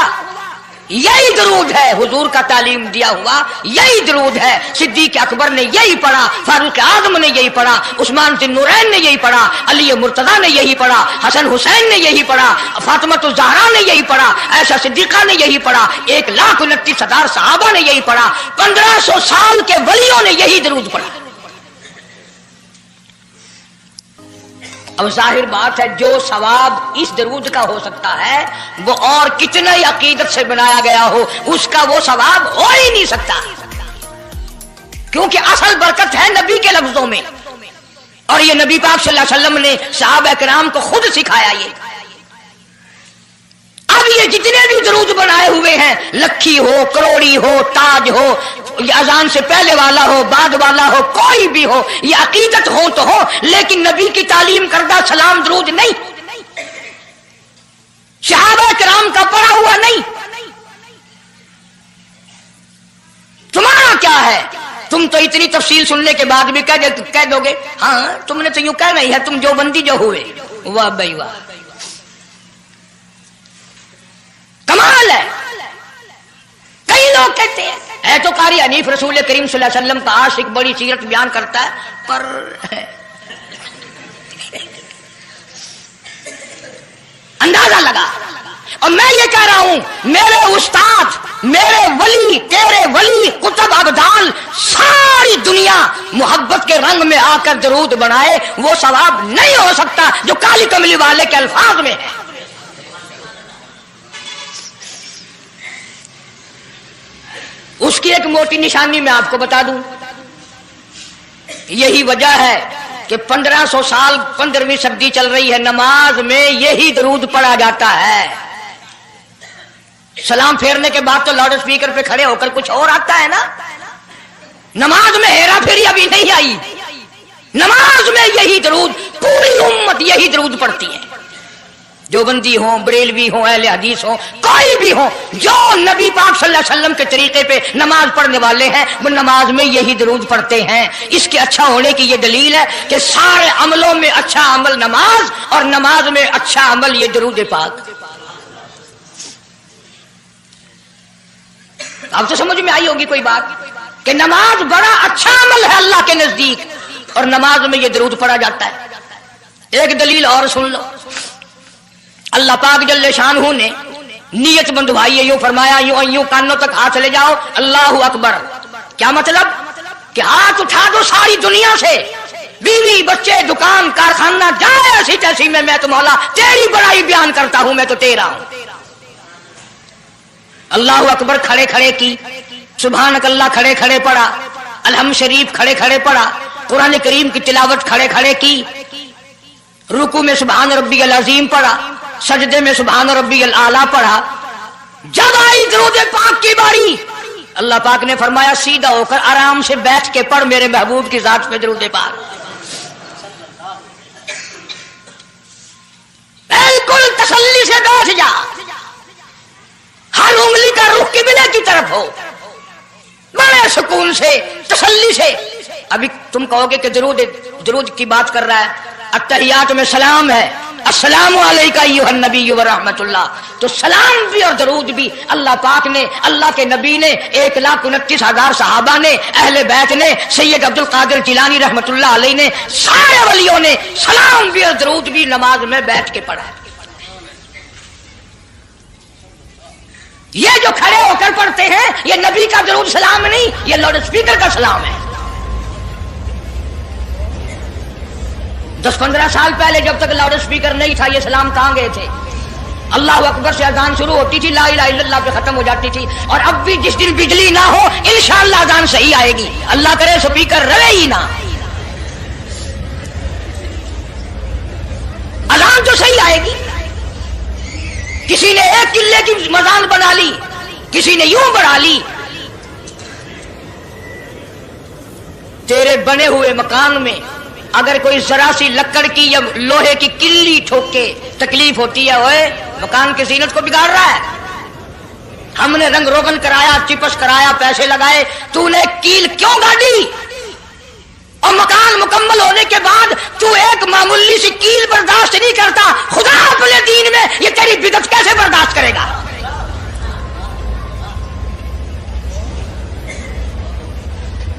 यही दरूद है, हुजूर का तालीम दिया हुआ यही दरूद है। सिद्दीक अकबर ने यही पढ़ा, फारूक आजम ने यही पढ़ा, उस्मान ज़ुन्नूरैन ने यही पढ़ा, अली मुर्तज़ा ने यही पढ़ा, हसन हुसैन ने यही पढ़ा, फातिमा ज़हरा ने यही पढ़ा, आयशा सिद्दीक़ा ने यही पढ़ा, 1,29,000 सहाबा ने यही पढ़ा, 1500 साल के वलियों ने यही दरूद पढ़ा। अब जाहिर बात है जो सवाब इस दरूद का हो सकता है वो और कितने ही अकीदत से बनाया गया हो उसका वो सवाब हो ही नहीं सकता, क्योंकि असल बरकत है नबी के लफ्जों में। और ये नबी पाक सल्लल्लाहु अलैहि वसल्लम ने सहाबा किराम को खुद सिखाया। ये अब ये जितने भी दरूद बनाए हुए हैं, लखी हो, करोड़ी हो, ताज हो, अजान से पहले वाला हो, बाद वाला हो, कोई भी हो, ये अकीदत हो तो हो, लेकिन नबी की तालीम करदा सलाम दरूद नहीं, सहाबा किराम का पढ़ा हुआ नहीं। तुम्हारा क्या है? तुम तो इतनी तफसील सुनने के बाद भी कह दोगे हाँ तुमने तो यूं कहना ही है, तुम जो बंदी जो हुए। वाह भाई वाह, कमाल है। कई लोग कहते हैं है तो कारी हनीफ रसूल करीम सल्लल्लाहु अलैहि वसल्लम का आशिक, बड़ी सीरत बयान करता है, पर अंदाजा लगा। और मैं ये कह रहा हूं मेरे उस्ताद, मेरे वली, तेरे वली, कुतुब अब्दाल, सारी दुनिया मोहब्बत के रंग में आकर दरूद बनाए, वो सवाब नहीं हो सकता जो काली कमली वाले के अल्फाज में है। उसकी एक मोटी निशानी मैं आपको बता दूं, यही वजह है कि 1500 साल 15वीं सदी चल रही है, नमाज में यही दरूद पढ़ा जाता है। सलाम फेरने के बाद तो लाउड स्पीकर पे खड़े होकर कुछ और आता है ना। नमाज में हेरा फेरी अभी नहीं आई, नमाज में यही दरूद, पूरी उम्मत यही दरूद पढ़ती है। जो बंदी हो, बरेलवी हो, अहले हदीस हो, कोई भी हो, जो नबी पाक सल्लल्लाहु अलैहि वसल्लम के तरीके पे नमाज पढ़ने वाले हैं, वो नमाज में यही दरूद पढ़ते हैं। इसके अच्छा होने की ये दलील है कि सारे अमलों में अच्छा अमल नमाज, और नमाज में अच्छा अमल ये दरूद पाक। अब तो समझ में आई होगी कोई बात कि नमाज बड़ा अच्छा अमल है अल्लाह के नजदीक, और नमाज में ये दरूद पढ़ा जाता है। एक दलील और सुन लो, अल्लाह पाक जल्ले शानहू ने नियत बंधवाई है, यूं फरमाया, यूं कानों तक हाथ ले जाओ, अल्लाहु अकबर। क्या मतलब? कि हाथ उठा दो सारी दुनिया से, बीवी बच्चे दुकान कारखाना जाए ऐसी तैसी में, मैं तो मौला तेरी बड़ाई बयान करता हूं, मैं तो तेरा हूं। अल्लाहु अकबर खड़े खड़े की, सुभानक अल्लाह खड़े खड़े पढ़ा, अलहम्द शरीफ खड़े खड़े पढ़ा, कुरान करीम की तिलावत खड़े खड़े की, रुकू में सुभान रब्बियल अजीम पढ़ा, सजदे में सुभान रब्बियल आला पढ़ा। जब आई दरूद पाक की बारी, अल्लाह पाक ने फरमाया सीधा होकर आराम से बैठ के पढ़ मेरे महबूब की जात पे दरूद पाक। बिल्कुल तसल्ली से बैठ जा, हर उंगली का रुख किबले की तरफ हो, बड़े सुकून से, तसल्ली से। अभी तुम कहोगे कि दरूद की बात कर रहा है, अत्तहियात में सलाम है, अस्सलामु अलैका अय्युहन नबी व रहमतुल्लाह, तो सलाम भी और दरूद भी अल्लाह पाक ने, अल्लाह के नबी ने, 1,29,000 सहाबा ने, अहले बैत ने, सैयद अब्दुल कादिर जिलानी रहमतुल्लाह अलैह ने, सारे वलियों ने सलाम भी और दरूद भी नमाज में बैठ के पढ़ा है। ये जो खड़े होकर पढ़ते हैं, ये नबी का दरूद सलाम नहीं, ये लाउड स्पीकर का सलाम है। 10-15 साल पहले जब तक लाउड स्पीकर नहीं था, ये सलाम कहां गए थे? अल्लाह अकबर से अजान शुरू होती थी, ला इलाहा इल्लल्लाह पे खत्म हो जाती थी। और अब भी जिस दिन बिजली ना हो, इंशाअल्लाह अजान सही आएगी, अल्लाह करे स्पीकर रहे ही ना, अजान तो सही आएगी। किसी ने एक किले की मजान बना ली, किसी ने यूं बढ़ा ली। तेरे बने हुए मकान में अगर कोई जरा सी लकड़ की या लोहे की किल्ली ठोके तकलीफ होती है, ओए मकान की जीनत को बिगाड़ रहा है। हमने रंग रोगन कराया, चिपस कराया, पैसे लगाए, तूने कील क्यों गाड़ी? और मकान मुकम्मल होने के बाद तू एक मामूली सी कील बर्दाश्त नहीं करता, खुदा अपने दीन में ये तेरी बिदत कैसे बर्दाश्त करेगा?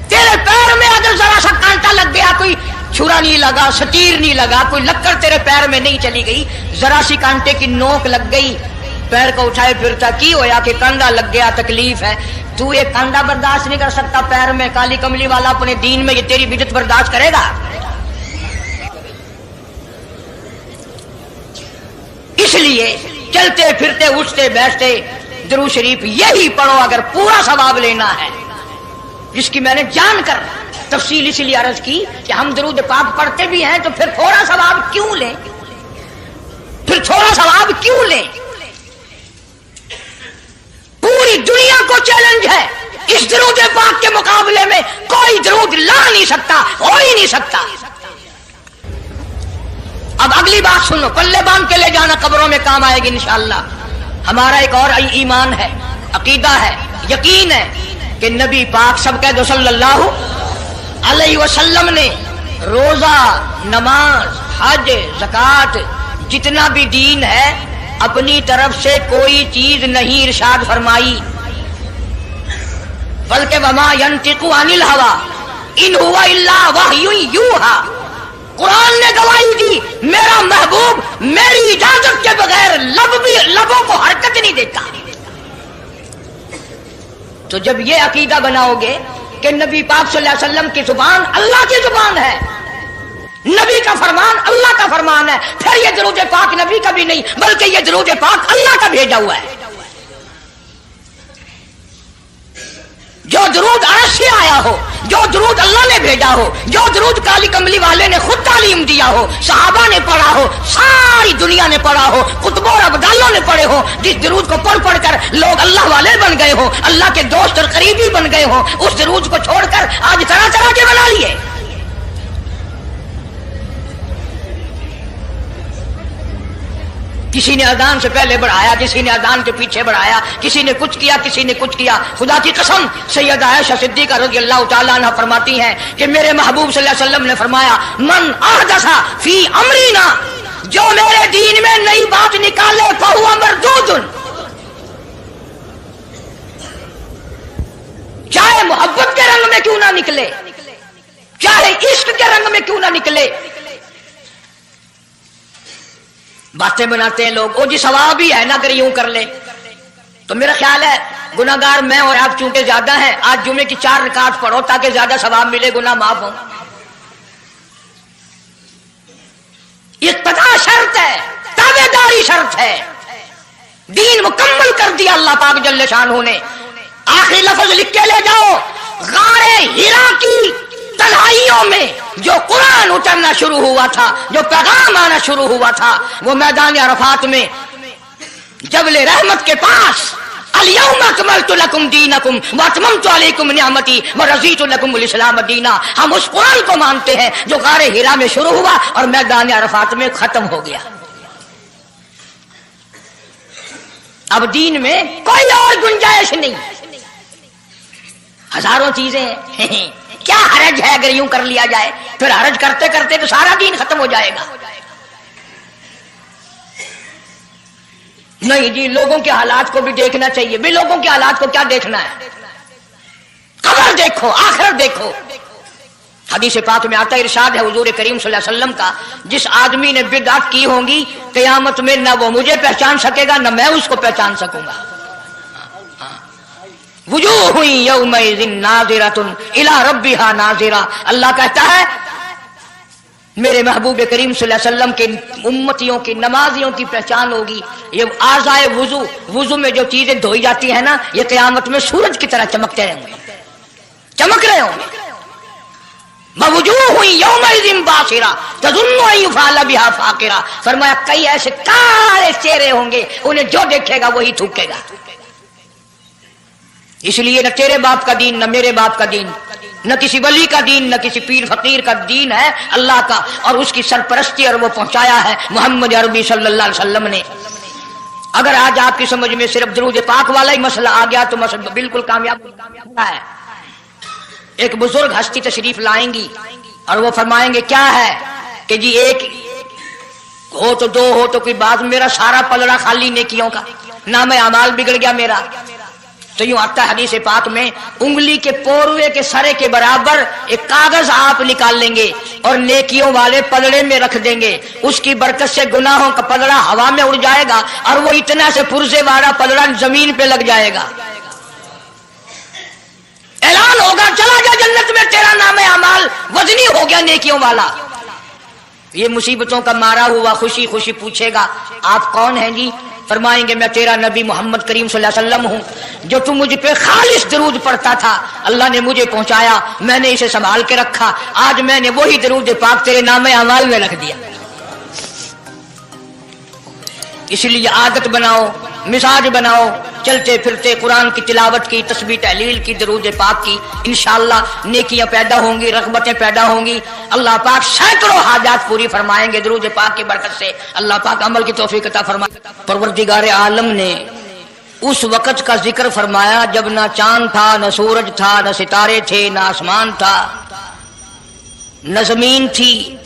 तेरे पैर में अगर जरा सा कांटा लग गया, कोई छुरा नहीं लगा, सटीर नहीं लगा, कोई लक्कड़ तेरे पैर में नहीं चली गई, जरा सी कांटे की नोक लग गई, पैर को उठाए फिरता की होया कि कांडा लग गया, तकलीफ है। तू ये कांडा बर्दाश्त नहीं कर सकता पैर में, काली कमली वाला अपने दीन में ये तेरी बिदत बर्दाश्त करेगा? इसलिए चलते फिरते उठते बैठते दुरूद शरीफ यही पढ़ो अगर पूरा सवाब लेना है, जिसकी मैंने जान कर तफसील इसलिए अर्ज की कि हम दरूद पाक पढ़ते भी हैं तो फिर थोड़ा सवाब क्यों लें, फिर थोड़ा सवाब क्यों लें। पूरी दुनिया को चैलेंज है, इस दरूद पाक के मुकाबले में कोई दरूद ला नहीं सकता, हो ही नहीं सकता। अब अगली बात सुनो, पल्ले बांध के ले जाना, कब्रों में काम आएगी इंशाअल्लाह। हमारा एक और ईमान है, अकीदा है, यकीन है कि नबी पाक सब कह दो सल्लल्लाहु अलैहि वसल्लम ने रोजा, नमाज, हज, ज़कात, जितना भी दीन है अपनी तरफ से कोई चीज नहीं इरशाद फरमाई, बल्कि वमा यंतिकु अनिल हवा इन हुवा इल्ला वहयुन यूहा। कुरान ने गवाही दी, मेरा महबूब मेरी इजाजत के बगैर लबों को हरकत नहीं देता। तो जब ये अकीदा बनाओगे कि नबी पाक सल्लल्लाहु अलैहि वसल्लम की जुबान अल्लाह की जुबान है, नबी का फरमान अल्लाह का फरमान है, फिर ये दरूद पाक नबी का भी नहीं बल्कि ये दरूद पाक अल्लाह का भेजा हुआ है। जो दरूद अर्श से आया हो, जो दरूद अल्लाह ने भेजा हो, जो दरूद काली कमली वाले ने खुद तालीम दिया हो, सहाबा ने पढ़ा हो, सारी दुनिया ने पढ़ा हो, कुतुब और अब्दालों ने पढ़े हो, जिस दरूद को पढ़ पढ़ कर लोग अल्लाह वाले बन गए हो, अल्लाह के दोस्त और करीबी बन गए हो, उस दरूद को छोड़कर आज तरह तरह के बना लिए। किसी ने अजान से पहले बढ़ाया, किसी ने अजान के पीछे बढ़ाया, किसी ने कुछ किया, किसी ने कुछ किया। खुदा की कसम सैयदा आयशा सिद्दीका रज़ियल्लाहु ताला अन्हा फरमाती हैं कि मेरे महबूब सल्लल्लाहु अलैहि वसल्लम ने फरमाया, मन अहदसा फी अमरीना, जो मेरे दीन में नई बात निकाले फहुवा मरदूदुन, चाहे मोहब्बत के रंग में क्यों ना निकले, चाहे इश्क के रंग में क्यों ना निकले। बातें बनाते हैं लोग, ओ जी सवाब ही है ना, अगर यूं कर ले। तो मेरा ख्याल है गुनाहगार मैं और आप चूंकि ज्यादा हैं, आज जुमे की 4 रकात पढ़ो ताकि ज्यादा सवाब मिले, गुनाह माफ हो। इत्तबा शर्त है, ताबेदारी शर्त है। दीन मुकम्मल कर दिया अल्लाह पाक जल्ले शानहू ने। आखिरी लफ्ज लिख के ले जाओ, गारे हिरा की तन्हाइयों में जो कुरान उतरना शुरू हुआ था, जो पैगाम आना शुरू हुआ था, वो मैदान अरफात में जबले रहमत के पास अल-यौमा अकमलतु लकुम दीनकुम व अतममतु अलैकुम निअमती व रज़ीतु लकुमुल इस्लाम दीना। हम उस कुरान को मानते हैं जो गारे हिरा में शुरू हुआ और मैदान अरफात में खत्म हो गया। अब दीन में कोई और गुंजाइश नहीं, हजारों चीजें हैं। क्या हरज है अगर यूं कर लिया जाए, फिर हरज करते करते तो सारा दीन खत्म हो जाएगा। नहीं जी, लोगों के हालात को भी देखना चाहिए। भी लोगों के हालात को क्या देखना है, कब्र देखो, आखिरत देखो। हदीस पाक में आता है, इरशाद है हुजूर करीम सल्लल्लाहु अलैहि वसल्लम का, जिस आदमी ने बिदअत की होंगी क़यामत में न वो मुझे पहचान सकेगा न मैं उसको पहचान सकूंगा। वुजूह यौमइज़िन नाज़िरतुन इला रब्बिहा नाज़िरा। अल्लाह कहता है मेरे महबूब करीम सल्लल्लाहु अलैहि वसल्लम के उम्मतियों की, नमाजियों की पहचान होगी। ये आज़ाए वुजू, वुजू में जो चीजें धोई जाती है ना, ये क़यामत में सूरज की तरह चमकते रहेंगे, चमक रहे होंगे। वुजूह यौमइज़िन बासिरा तज़ुन्नु अन युफ़अल बिहा फ़ाक़िरा। फरमाया कई ऐसे काले चेहरे होंगे, उन्हें जो देखेगा वही थूकेगा। इसलिए न तेरे बाप का दीन, न मेरे बाप का दीन, न किसी वली का दीन, न किसी पीर फकीर का दीन है, अल्लाह का, और उसकी सरपरस्ती और वो पहुंचाया है मोहम्मद अरबी सल्लल्लाहु अलैहि वसल्लम ने। अगर आज आपकी समझ में सिर्फ दरूद पाक वाला ही मसला आ गया तो मसला बिल्कुल कामयाब है। एक बुजुर्ग हस्ती तशरीफ लाएंगी और वो फरमाएंगे क्या है कि जी एक हो तो दो हो तो कोई बात, मेरा सारा पलड़ा खाली नेकियों का, ना मैं अमाल बिगड़ गया मेरा। तो यूं आता है हदीस पाक में, उंगली के पोरवे के सरे के बराबर एक कागज आप निकाल लेंगे और नेकियों वाले पलड़े में रख देंगे। उसकी बरकत से गुनाहों का पलड़ा हवा में उड़ जाएगा और वो इतना से पुरजे वाला पलड़ा जमीन पे लग जाएगा। ऐलान होगा चला जा जन्नत में, तेरा नाम अमाल वजनी हो गया नेकियों वाला। ये मुसीबतों का मारा हुआ खुशी खुशी पूछेगा आप कौन हैं जी? फरमाएंगे मैं तेरा नबी मोहम्मद करीम सल्लल्लाहु अलैहि वसल्लम हूँ जो तू मुझ पे खालिश दरूद पढ़ता था, अल्लाह ने मुझे पहुंचाया, मैंने इसे संभाल के रखा, आज मैंने वही दरूद पाक तेरे नामे अमाल में रख दिया। इसलिए आदत बनाओ, मिजाज बनाओ, चलते फिरते कुरान की तिलावत की, तस्बीह तहलील की, दरूद पाक की, इंशाअल्लाह नेकियां पैदा होंगी, रग़बतें पैदा होंगी। अल्लाह पाक सैकड़ों हाजात पूरी फरमाएंगे दरूद पाक की बरकत से। अल्लाह पाक अमल की तौफीक अता फरमाए। परवरदिगार आलम ने उस वक़्त का जिक्र फरमाया जब ना चांद था, न सूरज था, न सितारे थे, न आसमान था, न जमीन थी,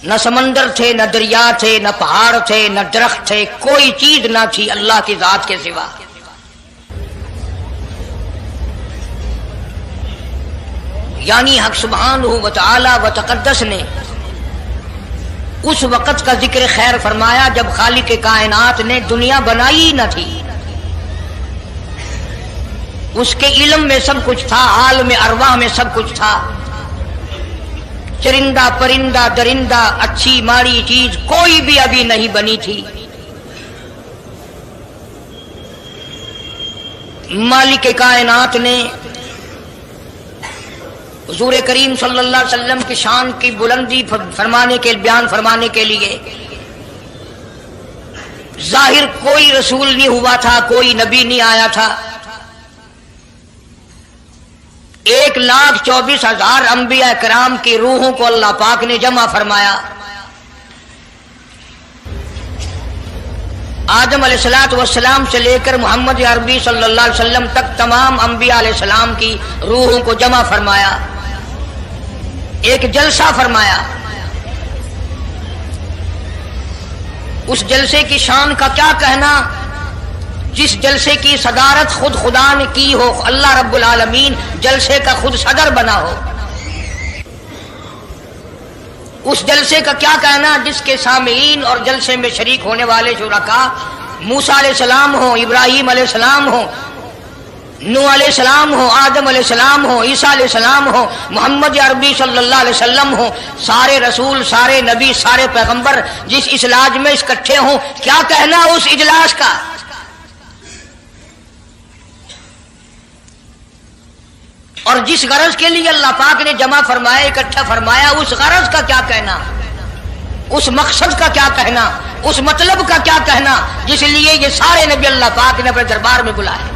न समंदर थे, न दरिया थे, न पहाड़ थे, न दरख्त थे, कोई चीज ना थी अल्लाह की जात के सिवा। यानी हक सुब्हानहू व तआला व तक़द्दस ने उस वक़्त का जिक्र खैर फरमाया जब खालिक कायनात ने दुनिया बनाई ही न थी। उसके इल्म में सब कुछ था, आलम अरवाह में सब कुछ था। चरिंदा परिंदा दरिंदा अच्छी माड़ी चीज कोई भी अभी नहीं बनी थी। मालिक कायनात ने हुजूर करीम सल्लल्लाहु अलैहि वसल्लम की शान की बुलंदी फरमाने के बयान फरमाने के लिए जाहिर कोई रसूल नहीं हुआ था, कोई नबी नहीं आया था। 1,24,000 अंबिया कराम की रूहों को अल्लाह पाक ने जमा फरमाया। आदम अलैहिस्सलातु वस्सलाम से लेकर मोहम्मद अरबी सल्लल्लाहु अलैहि वसल्लम तक तमाम अंबिया अलैहिस्सलाम की रूहों को जमा फरमाया, एक जलसा फरमाया। उस जलसे की शान का क्या कहना, जिस जलसे की सदारत खुद खुदा ने की हो, अल्लाह रब्बुल आलमीन जलसे का खुद सदर बना हो। उस जलसे का क्या कहना जिसके सामीन और जलसे में शरीक होने वाले शुरका मूसा अलैहिस्सलाम हो, इब्राहीम अलैहिस्सलाम हो, नूह अलैहिस्सलाम हो, आदम अलैहिस्सलाम हो, ईसा अलैहिस्सलाम हो, मोहम्मद अरबी सल्लल्लाहु अलैहि वसल्लम हो, सारे रसूल, सारे नबी, सारे पैगंबर जिस इजलास में इकट्ठे हों, क्या कहना उस इजलास का। और जिस गरज के लिए अल्लाह पाक ने जमा फरमाया, इकट्ठा फरमाया, उस गरज का क्या कहना, उस मकसद का क्या कहना, उस मतलब का क्या कहना जिसलिए ये सारे नबी अल्लाह पाक ने अपने दरबार में बुलाए।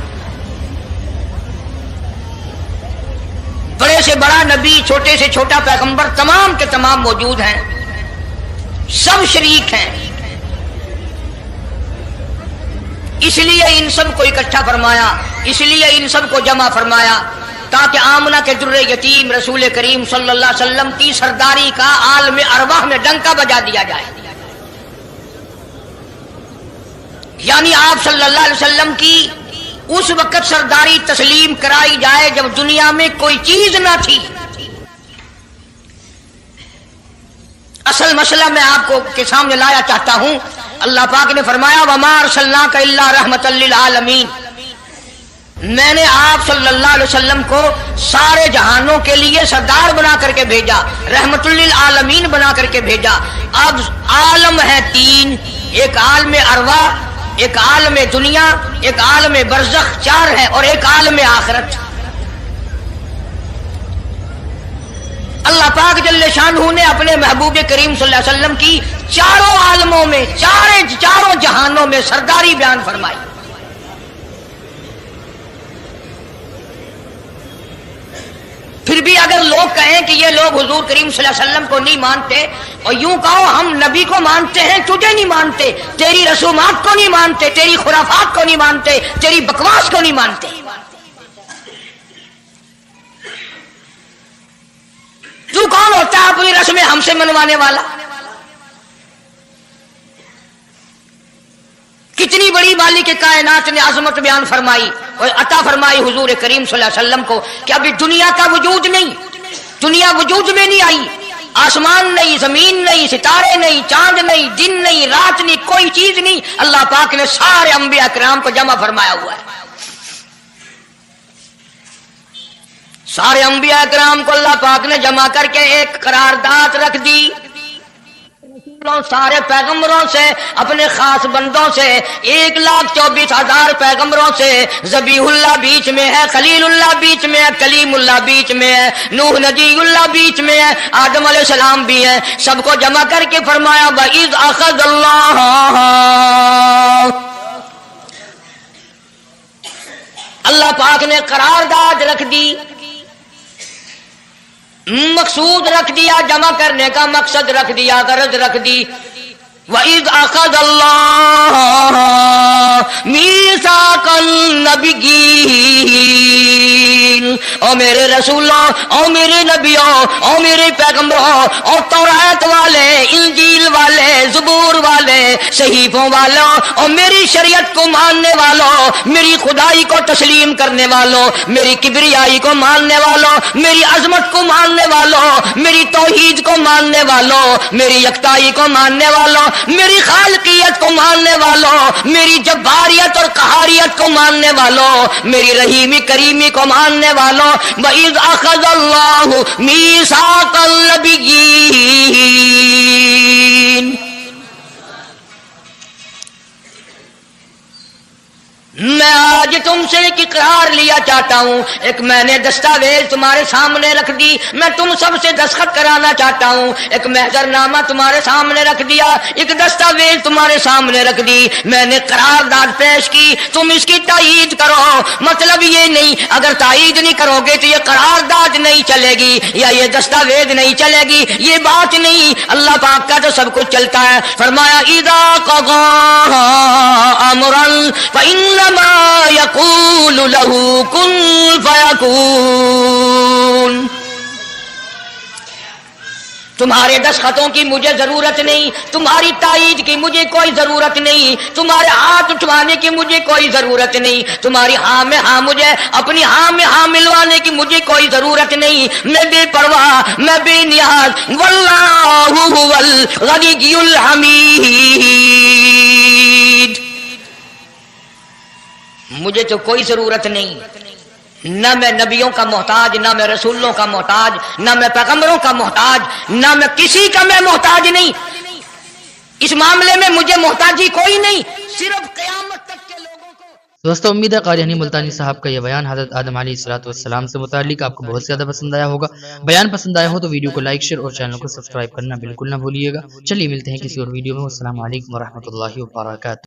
बड़े से बड़ा नबी, छोटे से छोटा पैगंबर, तमाम के तमाम मौजूद हैं, सब शरीक हैं। इसलिए इन सब को इकट्ठा फरमाया, इसलिए इन सब को जमा फरमाया ताकि आमना के दुर्रे यतीम रसूल करीम सल्लल्लाहु अलैहि वसल्लम की सरदारी का आलम अरवाह में डंका बजा दिया जाए। यानी आप सल्लल्लाहु अलैहि वसल्लम की उस वक्त सरदारी तस्लीम कराई जाए जब दुनिया में कोई चीज ना थी। असल मसला मैं आपको के सामने लाया चाहता हूं। अल्लाह पाक ने फरमाया वमा अरसलनाका इल्ला रहमतल लिल आलमीन, मैंने आप सल्लल्लाहु अलैहि वसल्लम को सारे जहानों के लिए सरदार बना करके भेजा, रहमतुल लिल आलमीन बना करके भेजा। अब आलम है तीन, एक आलम अरवा, एक आलम दुनिया, एक आलम बरज़ख, चार है, और एक आलम आखिरत। अल्लाह पाक जल्ले शानहू ने अपने महबूब करीम सल्लल्लाहु अलैहि वसल्लम की चारों आलमों में, चारों जहानों में सरदारी बयान फरमाई। फिर भी अगर लोग कहें कि ये लोग हुजूर करीम सल्लल्लाहु अलैहि वसल्लम को नहीं मानते, और यूं कहो हम नबी को मानते हैं, तुझे नहीं मानते, तेरी रसूमात को नहीं मानते, तेरी खुराफात को नहीं मानते, तेरी बकवास को नहीं मानते, तू कौन होता है अपनी रस्में हमसे मनवाने वाला। कितनी बड़ी मालिक कायनात ने अजमत बयान फरमाई और अता फरमाई हुजूर करीम सल्लल्लाहु अलैहि वसल्लम को कि अभी दुनिया का वजूद नहीं, दुनिया वजूद में नहीं आई, आसमान नहीं, जमीन नहीं, सितारे नहीं, चांद नहीं, दिन नहीं, रात नहीं, कोई चीज नहीं। अल्लाह पाक ने सारे अंबिया किराम को जमा फरमाया हुआ है। सारे अंबिया किराम को अल्लाह पाक ने जमा करके एक करारदाद रख दी। سارے پیغمبروں سے اپنے خاص بندوں سے 1,24,000 پیغمبروں سے ذبیح اللہ بیچ میں ہے، خلیل اللہ بیچ میں ہے، کلیم اللہ بیچ میں ہے، نوح نبی اللہ بیچ میں ہے، آدم علیہ السلام بھی ہے، سب کو جمع کر کے فرمایا وَإِذْ أَخَذَ اللہ پاک نے قرارداد رکھ دی، مقصود رکھ دیا، جمع کرنے کا مقصد رکھ دیا، غرض رکھ دی۔ وَإِذْ أَخَذَ اللَّهُ مِيثَاقَ النَّبِيِّينَ، او میرے رسولوں، او میرے نبیوں، او میرے پیغمبروں، اور تورات والے، انجیل والے، زبور والے، صحیفوں والوں، اور میری شریعت کو ماننے والوں، میری خدائی کو تسلیم کرنے والوں، میری کبریائی کو ماننے والوں، میری عظمت کو ماننے والوں، میری توحید کو ماننے والوں، میری یکتائی کو ماننے والوں، میری خالقیت کو ماننے والوں، میری جباریت اور قہاریت کو ماننے والوں، میری رحیمی کریمی کو ماننے والوں، وَإِذْ أَخَذَ اللَّهُ مِيثَاقَ النَّبِيِّينَ، میں آج تم سے ایک اقرار لیا چاہتا ہوں، ایک میں نے دستاویز تمہارے سامنے رکھ دی، میں تم سب سے دستخط کرانا چاہتا ہوں، ایک محضر نامہ تمہارے سامنے رکھ دیا، ایک دستاویز تمہارے سامنے رکھ دی، میں نے قرارداد پیش کی، تم اس کی تائید کرو۔ مطلب یہ نہیں اگر تائید نہیں کرو گے تو یہ قرارداد نہیں چلے گی یا یہ دستاویز نہیں چلے گی، یہ بات نہیں، اللہ پاک کا تو سب کچھ چلتا ہے۔ فرمایا اذا قضى امرا فانما يقول له كن فيكون، تمہارے دستخطوں کی مجھے ضرورت نہیں، تمہاری تائید کی مجھے کوئی ضرورت نہیں، تمہارے ہاتھ اٹھوانے کی مجھے کوئی ضرورت نہیں، تمہاری ہاں میں ہاں مجھے اپنی ہاں میں ہاں ملوانے کی مجھے کوئی ضرورت نہیں، میں بے پرواہ، میں بے نیاز، واللہ هو الغنی الحمید، مجھے تو کوئی ضرورت نہیں، نہ میں نبیوں کا محتاج، نہ میں رسولوں کا محتاج، نہ میں پیغمبروں کا محتاج، نہ میں کسی کا میں محتاج نہیں، اس معاملے میں مجھے محتاجی کوئی نہیں، صرف قیامت تک کے لوگوں کو۔ دوستو امید ہے قاری حنی ملتانی صاحب کا یہ بیان حضرت آدم علیہ السلام سے متعلق آپ کو بہت زیادہ پسند آیا ہوگا۔ بیان پسند آیا ہو تو ویڈیو کو لائک، شیئر اور چینل کو سبسکرائب کرنا بالکل نہ بھولیے گا۔ چلیے ملتے ہیں کسی اور ویڈیو میں، السلام علیکم ورحمۃ اللہ وبرکاتہ۔